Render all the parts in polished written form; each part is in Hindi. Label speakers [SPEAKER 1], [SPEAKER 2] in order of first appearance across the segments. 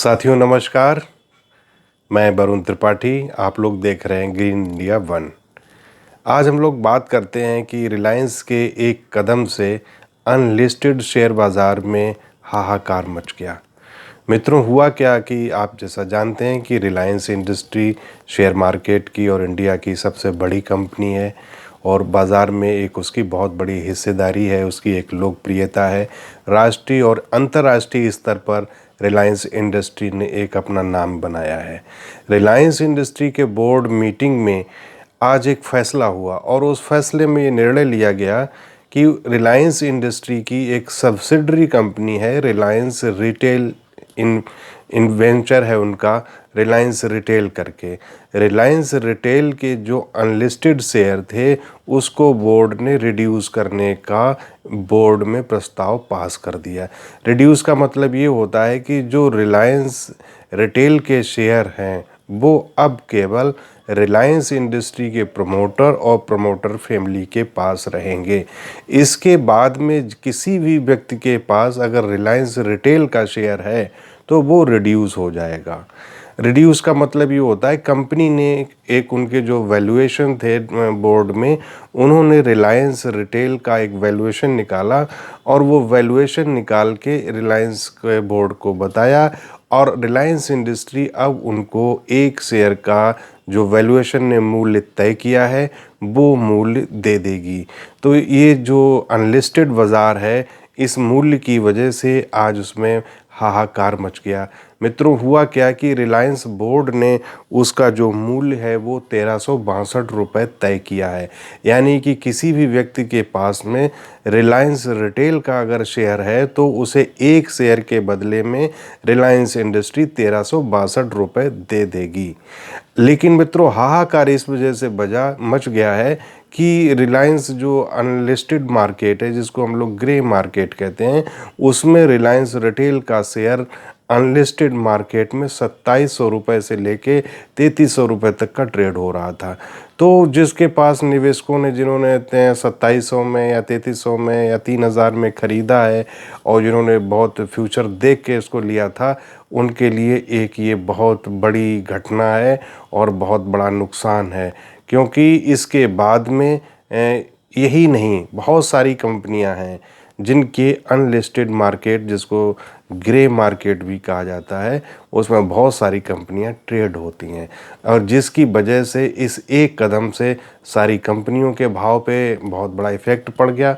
[SPEAKER 1] साथियों नमस्कार। मैं वरुण त्रिपाठी, आप लोग देख रहे हैं ग्रीन इंडिया वन। आज हम लोग बात करते हैं कि रिलायंस के एक कदम से अनलिस्टेड शेयर बाज़ार में हाहाकार मच गया। मित्रों, हुआ क्या कि आप जैसा जानते हैं कि रिलायंस इंडस्ट्री शेयर मार्केट की और इंडिया की सबसे बड़ी कंपनी है और बाज़ार में एक उसकी बहुत बड़ी हिस्सेदारी है, उसकी एक लोकप्रियता है। राष्ट्रीय और अंतर्राष्ट्रीय स्तर पर रिलायंस इंडस्ट्री ने एक अपना नाम बनाया है। रिलायंस इंडस्ट्री के बोर्ड मीटिंग में आज एक फ़ैसला हुआ और उस फैसले में ये निर्णय लिया गया कि रिलायंस इंडस्ट्री की एक सब्सिडरी कंपनी है, रिलायंस रिटेल इन्वेंचर है उनका, रिलायंस रिटेल करके। रिलायंस रिटेल के जो अनलिस्टेड शेयर थे उसको बोर्ड ने रिड्यूस करने का बोर्ड में प्रस्ताव पास कर दिया। रिड्यूस का मतलब ये होता है कि जो रिलायंस रिटेल के शेयर हैं वो अब केवल रिलायंस इंडस्ट्री के प्रमोटर और प्रमोटर फैमिली के पास रहेंगे। इसके बाद में किसी भी व्यक्ति के पास अगर रिलायंस रिटेल का शेयर है तो वो रिड्यूस हो जाएगा। रिड्यूस का मतलब ये होता है कंपनी ने एक उनके जो वैल्यूएशन थे बोर्ड में, उन्होंने रिलायंस रिटेल का एक वैल्यूएशन निकाला और वो वैल्यूएशन निकाल के रिलायंस के बोर्ड को बताया और रिलायंस इंडस्ट्री अब उनको एक शेयर का जो वैल्यूएशन ने मूल्य तय किया है वो मूल्य दे देगी। तो ये जो अनलिस्टेड बाज़ार है, इस मूल्य की वजह से आज उसमें हाहाकार मच गया। मित्रों, हुआ क्या कि रिलायंस बोर्ड ने उसका जो मूल्य है वो 1362 रुपये तय किया है। यानी कि किसी भी व्यक्ति के पास में रिलायंस रिटेल का अगर शेयर है तो उसे एक शेयर के बदले में रिलायंस इंडस्ट्री 1362 रुपये दे देगी। लेकिन मित्रों, हाहाकार इस वजह से मच गया है कि रिलायंस जो अनलिस्टेड मार्केट है, जिसको हम लोग ग्रे मार्केट कहते हैं, उसमें रिलायंस रिटेल का शेयर अनलिस्टेड मार्केट में 2700 रुपये से लेके 3300 रुपये तक का ट्रेड हो रहा था। तो जिसके पास निवेशकों ने, जिन्होंने 2700 में या 3300 में या 3000 में ख़रीदा है और जिन्होंने बहुत फ्यूचर देख के इसको लिया था, उनके लिए एक ये बहुत बड़ी घटना है और बहुत बड़ा नुकसान है। क्योंकि इसके बाद में यही नहीं, बहुत सारी कंपनियां हैं जिनके अनलिस्टेड मार्केट, जिसको ग्रे मार्केट भी कहा जाता है, उसमें बहुत सारी कंपनियां ट्रेड होती हैं और जिसकी वजह से इस एक कदम से सारी कंपनियों के भाव पे बहुत बड़ा इफ़ेक्ट पड़ गया।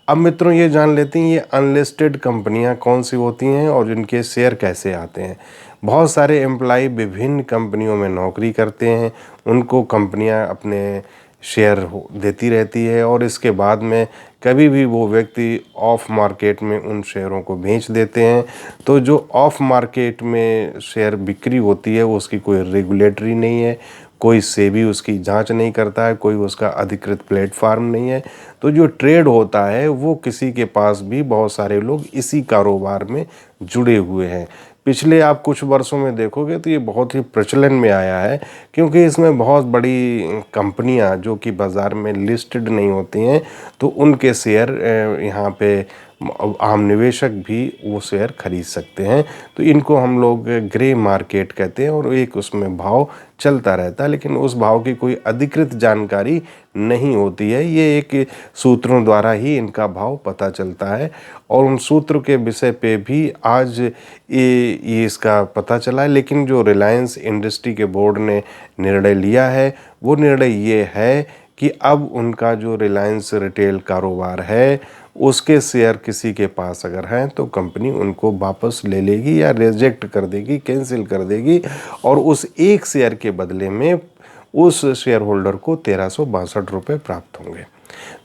[SPEAKER 1] अब मित्रों, ये जान लेते हैं ये अनलिस्टेड कंपनियां कौन सी होती हैं और जिनके शेयर कैसे आते हैं। बहुत सारे एम्प्लॉय विभिन्न कंपनियों में नौकरी करते हैं, उनको कंपनियां अपने शेयर देती रहती है और इसके बाद में कभी भी वो व्यक्ति ऑफ मार्केट में उन शेयरों को बेच देते हैं। तो जो ऑफ मार्केट में शेयर बिक्री होती है वो उसकी कोई रेगुलेटरी नहीं है, कोई सेबी उसकी जांच नहीं करता है, कोई उसका अधिकृत प्लेटफार्म नहीं है। तो जो ट्रेड होता है वो किसी के पास भी, बहुत सारे लोग इसी कारोबार में जुड़े हुए हैं। पिछले आप कुछ वर्षों में देखोगे तो ये बहुत ही प्रचलन में आया है, क्योंकि इसमें बहुत बड़ी कंपनियां जो कि बाज़ार में लिस्टेड नहीं होती हैं तो उनके शेयर यहाँ पे आम निवेशक भी वो शेयर खरीद सकते हैं। तो इनको हम लोग ग्रे मार्केट कहते हैं और एक उसमें भाव चलता रहता है, लेकिन उस भाव की कोई अधिकृत जानकारी नहीं होती है। ये एक सूत्रों द्वारा ही इनका भाव पता चलता है और उन सूत्र के विषय पे भी आज ये इसका पता चला है। लेकिन जो रिलायंस इंडस्ट्री के बोर्ड ने निर्णय लिया है वो निर्णय ये है कि अब उनका जो रिलायंस रिटेल कारोबार है उसके शेयर किसी के पास अगर हैं तो कंपनी उनको वापस ले लेगी या रिजेक्ट कर देगी, कैंसिल कर देगी और उस एक शेयर के बदले में उस शेयर होल्डर को 1362 रुपये प्राप्त होंगे।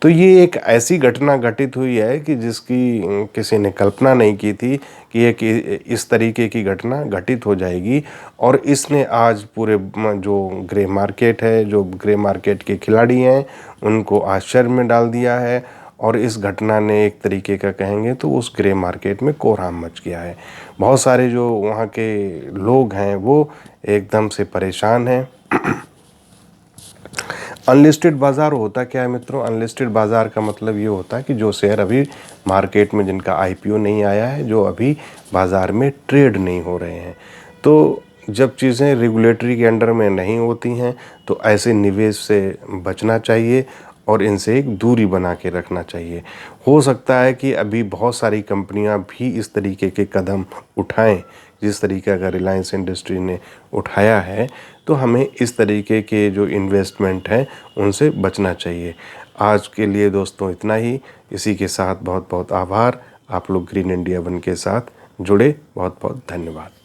[SPEAKER 1] तो ये एक ऐसी घटना घटित हुई है कि जिसकी किसी ने कल्पना नहीं की थी कि एक इस तरीके की घटना घटित हो जाएगी और इसने आज पूरे जो ग्रे मार्केट है, जो ग्रे मार्केट के खिलाड़ी हैं, उनको आश्चर्य में डाल दिया है और इस घटना ने एक तरीके का कहेंगे तो उस ग्रे मार्केट में कोहराम मच गया है। बहुत सारे जो वहाँ के लोग हैं वो एकदम से परेशान हैं। अनलिस्टेड बाज़ार होता क्या है मित्रों? अनलिस्टेड बाज़ार का मतलब ये होता है कि जो शेयर अभी मार्केट में जिनका आईपीओ नहीं आया है, जो अभी बाज़ार में ट्रेड नहीं हो रहे हैं। तो जब चीज़ें रेगुलेटरी के अंडर में नहीं होती हैं तो ऐसे निवेश से बचना चाहिए और इनसे एक दूरी बना के रखना चाहिए। हो सकता है कि अभी बहुत सारी कंपनियां भी इस तरीके के कदम उठाएं जिस तरीके का रिलायंस इंडस्ट्री ने उठाया है, तो हमें इस तरीके के जो इन्वेस्टमेंट हैं उनसे बचना चाहिए। आज के लिए दोस्तों इतना ही। इसी के साथ बहुत बहुत आभार। आप लोग ग्रीन इंडिया वन के साथ जुड़े, बहुत बहुत धन्यवाद।